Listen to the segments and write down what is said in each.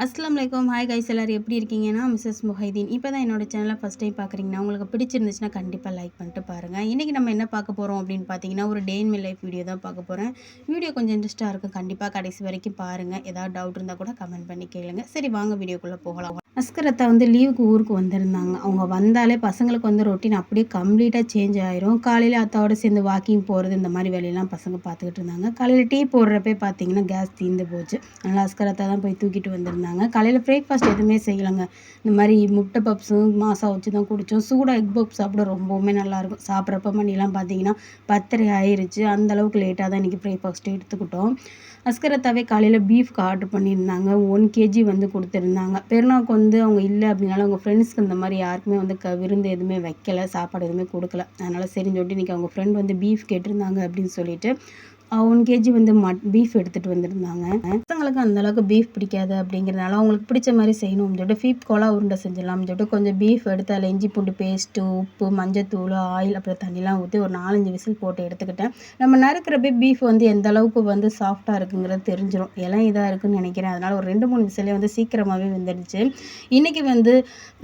அஸ்ஸலாமு அலைக்கும். Hi guys, எல்லாரும் எப்படி இருக்கீங்கன்னா, மிஸ்ஸஸ் முஹைதீன். இப்போ தான் என்னோட சேனலை ஃபஸ்ட் டைம் பார்க்குறீங்கன்னா, உங்களுக்கு பிடிச்சிருந்துச்சுன்னா கண்டிப்பாக லைக் பண்ணிட்டு பாருங்கள். இன்றைக்கி நம்ம என்ன பார்க்க போகிறோம் அப்படின்னு பார்த்தீங்கன்னா, ஒரு டே இன் மை லைஃப் வீடியோ தான் பார்க்க போகிறேன். வீடியோ கொஞ்சம் இன்ட்ரெஸ்ட்டாக இருக்கும், கண்டிப்பாக கடைசி வரைக்கும் பாருங்கள். ஏதாவது டவுட் இருந்தால் கூட கமெண்ட் பண்ணி கேளுங்க. சரி, வாங்க வீடியோக்குள்ளே போகலாம். அஸ்கர் அத்தா லீவுக்கு ஊருக்கு வந்திருந்தாங்க. அவங்க வந்தாலே பசங்களுக்கு ரொட்டீன் அப்படியே கம்ப்ளீட்டாக சேஞ்ச் ஆயிரும். காலையில் அத்தாவோட சேர்ந்து வாக்கிங் போகிறது, இந்த மாதிரி வேலையெல்லாம் பசங்க பார்த்துக்கிட்டு இருந்தாங்க. காலையில் டீ போடுறப்பே பார்த்தீங்கன்னா கேஸ் தீர்ந்து போச்சு. அதனால் அஸ்கர் அத்தா தான் போய் தூக்கிட்டு வந்திருந்தாங்க. காலையில் பிரேக்ஃபாஸ்ட் எதுவுமே செய்யலைங்க. இந்த மாதிரி முட்டை பப்ஸும் மாசா வச்சு தான் குடித்தோம். சூடாக எக் பப்ஸ் சாப்பிட ரொம்பவுமே நல்லாயிருக்கும். சாப்பிட்றப்ப மணிலாம் பார்த்தீங்கன்னா 10:30 ஆயிடுச்சு. அந்தளவுக்கு லேட்டாக தான் இன்றைக்கி பிரேக்ஃபாஸ்ட்டு எடுத்துக்கிட்டோம். அஸ்கர் அத்தாவே காலையில் பீஃப்க்கு ஆர்டர் பண்ணியிருந்தாங்க. 1 kg கொடுத்துருந்தாங்க. பெருநாளுக்கு அவங்க இல்லை அப்படின்னால அவங்க ஃப்ரெண்ட்ஸ்க்கு இந்த மாதிரி யாருக்குமே விருந்து எதுவுமே வைக்கலை, சாப்பாடு எதுவுமே கொடுக்கல. அதனால் சரின்னு சொல்லிட்டு இன்றைக்கி அவங்க ஃப்ரெண்ட் பீஃப் கேட்டிருந்தாங்க அப்படின்னு சொல்லிட்டு 1 kg பீஃப் எடுத்துகிட்டு வந்திருந்தாங்க. பசங்களுக்கு அந்தளவுக்கு பீஃப் பிடிக்காது அப்படிங்கிறதுனால அவங்களுக்கு பிடிச்ச மாதிரி செய்யணும்னு சொல்லிட்டு பீஃப் கோலா உருண்டை செஞ்சிடலாம்னு சொல்லிட்டு கொஞ்சம் பீஃப் எடுத்து அதில் இஞ்சி பூண்டு பேஸ்ட்டு, உப்பு, மஞ்சத்தூள், ஆயில், அப்புறம் தண்ணிலாம் ஊற்றி ஒரு 4-5 விசில் போட்டு எடுத்துக்கிட்டேன். நம்ம நறுக்கிறப்ப பீஃப் எந்த அளவுக்கு சாஃப்டாக இருக்குங்கிறது தெரிஞ்சிடும். இடம் இதாக இருக்குதுன்னு நினைக்கிறேன். அதனால் ஒரு 2-3 விசிலே சீக்கிரமாகவே வெந்துடுச்சு. இன்றைக்கி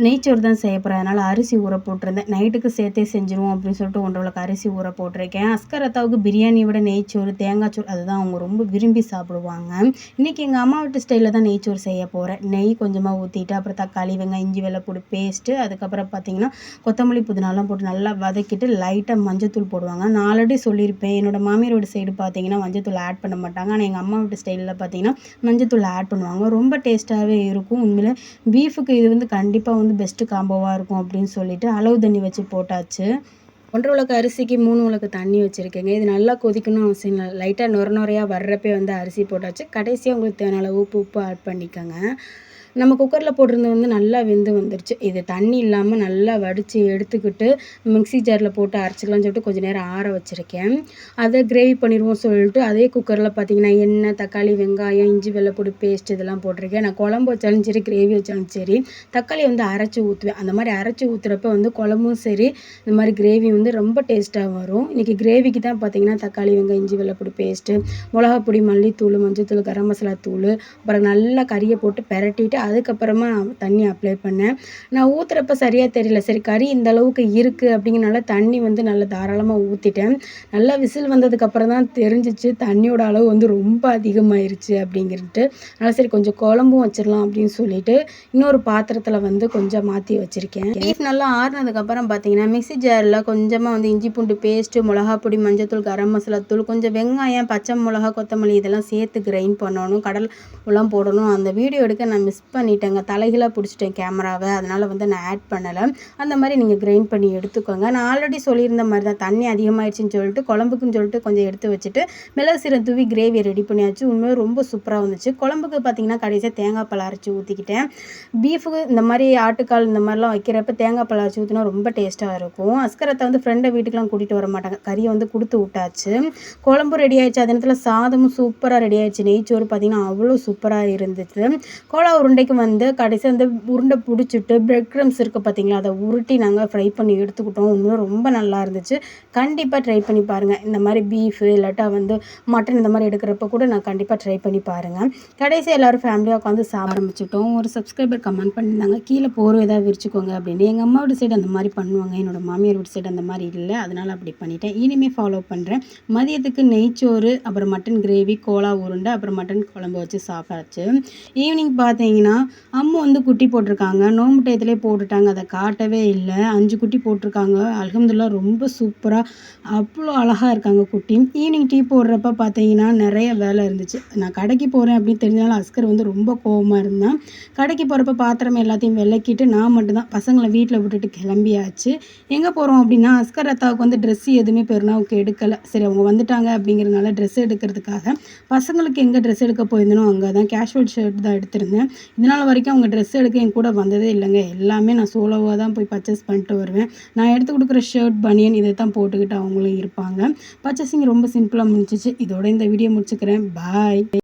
நெய்ச்சோறு தான் செய்ய போகிறேன். அதனால் அரிசி ஊற போட்டிருந்தேன். நைட்டுக்கு சேர்த்தே செஞ்சுருவோம் அப்படின்னு சொல்லிட்டு 1.5 விளக்கு அரிசி ஊற போட்டிருக்கேன். அஸ்கர் அத்தாவுக்கு பிரியாணியை விட நெய்ச்சோறு, தேங்காய் சோறு அதுதான் அவங்க ரொம்ப விரும்பி சாப்பிடுவாங்க. இன்றைக்கி எங்கள் அம்மா வீட்டு ஸ்டைலில் தான் நெய்ச்சோறு செய்ய போகிறேன். நெய் கொஞ்சமாக ஊற்றிட்டு அப்புறம் தக்காளி, வெங்காயம், இஞ்சி, வெள்ளைப்பூடி பேஸ்ட்டு, அதுக்கப்புறம் பார்த்திங்கன்னா கொத்தமல்லி, புதினாலாம் போட்டு நல்லா வதக்கிட்டு லைட்டாக மஞ்சத்தூள் போடுவாங்க. நான் ஆல்ரெடி சொல்லியிருப்பேன், என்னோடய மாமியாரோட சைடு பார்த்திங்கன்னா மஞ்சத்தூள் ஆட் பண்ண மாட்டாங்க. ஆனால் எங்கள் அம்மா வீட்டு ஸ்டைலில் பார்த்திங்கன்னா மஞ்சத்தூள் ஆட் பண்ணுவாங்க. ரொம்ப டேஸ்ட்டாகவே இருக்கும். உண்மையிலே பீஃபுக்கு இது கண்டிப்பாக பெஸ்ட்டு காம்போவாக இருக்கும் அப்படின்னு சொல்லிட்டு அளவு தண்ணி வச்சு போட்டாச்சு. 1.5 விளக்கு அரிசிக்கு 3 விளக்கு தண்ணி வச்சுருக்கேங்க. இது நல்லா கொதிக்கணும் அவசியம் இல்லை. லைட்டாக நுரையாக வர்றப்பே அரிசி போட்டாச்சு. கடைசியாக உங்களுக்கு தேவையான அளவு உப்பு ஆட் பண்ணிக்கோங்க. நம்ம குக்கரில் போட்டிருந்தது நல்லா வெந்து வந்துருச்சு. இது தண்ணி இல்லாமல் நல்லா வடித்து எடுத்துக்கிட்டு மிக்ஸி ஜாரில் போட்டு அரைச்சிக்கலாம்னு சொல்லிட்டு கொஞ்சம் நேரம் ஆற வச்சுருக்கேன். அதை கிரேவி பண்ணிடுவோம் சொல்லிட்டு அதே குக்கரில் பார்த்திங்கன்னா எண்ணெய், தக்காளி, வெங்காயம், இஞ்சி, வெள்ளைப்பூடி பேஸ்ட் இதெல்லாம் போட்டிருக்கேன். நான் குழம்பு வச்சாலும் சரி, கிரேவி வச்சாலும் சரி, தக்காளி அரைச்சி ஊற்றுவேன். அந்த மாதிரி அரைச்சி ஊற்றுறப்ப குழம்பும் சரி, இந்த மாதிரி கிரேவி ரொம்ப டேஸ்ட்டாக வரும். இன்றைக்கி கிரேவிக்கு தான் பார்த்திங்கன்னா தக்காளி, வெங்காயம், இஞ்சி, வெள்ளைப்பூடி பேஸ்ட்டு, மிளகாப்பொடி, மல்லித்தூள், மஞ்சத்தூள், கரம் மசாலா தூள், அப்புறம் நல்லா கறியை போட்டு பெரட்டிட்டு அதுக்கப்புறமா தண்ணி அப்ளை பண்ணேன். நான் ஊற்றுறப்ப சரியாக தெரியல. சரி, கறி இந்த அளவுக்கு இருக்குது அப்படிங்கிறனால தண்ணி நல்லா தாராளமாக ஊற்றிட்டேன். நல்லா விசில் வந்ததுக்கப்புறம் தான் தெரிஞ்சிச்சு தண்ணியோட அளவு ரொம்ப அதிகமாயிருச்சு அப்படிங்கிறது. அதனால் சரி கொஞ்சம் குழம்பும் வச்சிடலாம் அப்படின்னு சொல்லிட்டு இன்னொரு பாத்திரத்தில் கொஞ்சம் மாற்றி வச்சுருக்கேன். பீஃப் நல்லா ஆறுனதுக்கப்புறம் பார்த்தீங்கன்னா மிக்ஸி ஜாரில் கொஞ்சமாக இஞ்சி பூண்டு பேஸ்ட்டு, மிளகாப்பொடி, மஞ்சத்தூள், கரம் மசாலா தூள், கொஞ்சம் வெங்காயம், பச்சை மிளகா, கொத்தமல்லி இதெல்லாம் சேர்த்து கிரைண்ட் பண்ணணும். கடல் எல்லாம் போடணும். அந்த வீடியோ எடுக்க நான் மிஸ் பண்ணிட்டேங்க. தலைகளாக பிடிச்சிட்டேன் கேமராவை. அதனால் நான் ஆட் பண்ணலை. அந்த மாதிரி நீங்கள் கிரைண்ட் பண்ணி எடுத்துக்கோங்க. நான் ஆல்ரெடி சொல்லியிருந்த மாதிரி தான் தண்ணி அதிகமாகிடுச்சின்னு சொல்லிட்டு குழம்புக்குன்னு சொல்லிட்டு கொஞ்சம் எடுத்து வச்சுட்டு மிளகு சீரகம் தூவி கிரேவியை ரெடி பண்ணியாச்சு. உண்மையாக ரொம்ப சூப்பராக வந்துச்சு. குழம்புக்கு பார்த்திங்கன்னா கடைசியாக தேங்காய் பால் அரைச்சி ஊற்றிக்கிட்டேன். பீஃபுக்கு இந்த மாதிரி ஆட்டுக்கால் இந்த மாதிரிலாம் வைக்கிறப்ப தேங்காய் பால் அரைச்சி ஊற்றினா ரொம்ப டேஸ்ட்டாக இருக்கும். அஸ்கர் அத்தா ஃப்ரெண்டை வீட்டுக்கெலாம் கூட்டிகிட்டு வர மாட்டாங்க. கறியை கொடுத்து விட்டாச்சு. குழம்பு ரெடி ஆயிடுச்சு. அதே நேரத்தில் சாதமும் சூப்பராக ரெடி ஆயிடுச்சு. நெய்ச்சோறு பார்த்திங்கன்னா அவ்வளோ சூப்பராக இருந்துச்சு. கோலா உருண்டைக்கு கடைசி உருண்டை பிடிச்சிட்டு பிரெட் க்ரம்ஸ் இருக்குது பார்த்திங்களா, அதை உருட்டி நாங்கள் ஃப்ரை பண்ணி எடுத்துக்கிட்டோம். உண்மையாக ரொம்ப நல்லா இருந்துச்சு. கண்டிப்பாக ட்ரை பண்ணி பாருங்கள். இந்த மாதிரி பீஃபு இல்லாட்டா மட்டன் இந்த மாதிரி எடுக்கிறப்ப கூட நான் கண்டிப்பாக ட்ரை பண்ணி பாருங்கள். கடைசி எல்லோரும் ஃபேமிலியாக உட்காந்து சாப்பிட ஆரம்பிச்சிட்டோம். ஒரு சப்ஸ்கிரைபர் கமெண்ட் பண்ணியிருந்தாங்க, கீழே போர்வை ஏதாவது விரிச்சுக்கோங்க அப்படின்னு. எங்கள் அம்மா வீட்டு சைடு அந்த மாதிரி பண்ணுவாங்க, என்னோட மாமியார் வீட்டு சைடு அந்த மாதிரி இல்லை. அதனால் அப்படி பண்ணிட்டேன். இனிமேல் ஃபாலோ பண்ணுறேன். மதியத்துக்கு நெய்ச்சோறு, அப்புறம் மட்டன் கிரேவி, கோலா உருண்டை, அப்புறம் மட்டன் குழம்பு வச்சு சாப்பிட்டாச்சு. ஈவினிங் பார்த்தீங்கன்னா அம்மா குட்டி போட்டிருக்காங்க. நோம்பு டயத்திலே போட்டுட்டாங்க. அதை காட்டவே இல்லை. 5 குட்டி போட்டிருக்காங்க. அல்ஹம்துலில்லாஹ் ரொம்ப சூப்பராக அவ்வளோ அழகாக இருக்காங்க குட்டி. ஈவினிங் டீ போடுறப்ப பார்த்தீங்கன்னா நிறைய வேலை இருந்துச்சு. நான் கடைக்கு போகிறேன் அப்படின்னு தெரிஞ்சனால அஸ்கர் ரொம்ப கோவமாக இருந்தான். கடைக்கு போகிறப்ப பாத்திரம் எல்லாத்தையும் விளக்கிட்டு நான் மட்டும்தான் பசங்களை வீட்டில் விட்டுட்டு கிளம்பியாச்சு. எங்கே போகிறோம் அப்படின்னா அஸ்கர் அத்தாவுக்கு ட்ரெஸ் எதுவுமே பெருநாவுக்கு எடுக்கலை. சரி, அவங்க வந்துட்டாங்க அப்படிங்கிறதுனால ட்ரெஸ் எடுக்கிறதுக்காக பசங்களுக்கு எங்கே ட்ரெஸ் எடுக்க போயிருந்தனோ அங்கே தான் கேஷுவல் ஷர்ட் தான் எடுத்திருந்தேன். இதனால் வரைக்கும் அவங்க ட்ரெஸ் எடுக்க என் கூட வந்ததே இல்லைங்க. எல்லாமே நான் சோலோவாக தான் போய் பர்ச்சேஸ் பண்ணிட்டு வருவேன். நான் எடுத்து கொடுக்குற ஷர்ட், பனியன் இதை தான் போட்டுக்கிட்டு அவங்களும் இருப்பாங்க. பர்ச்சேசிங் ரொம்ப சிம்பிளாக முடிஞ்சிச்சு. இதோட இந்த வீடியோ முடிச்சுக்கிறேன். பாய்.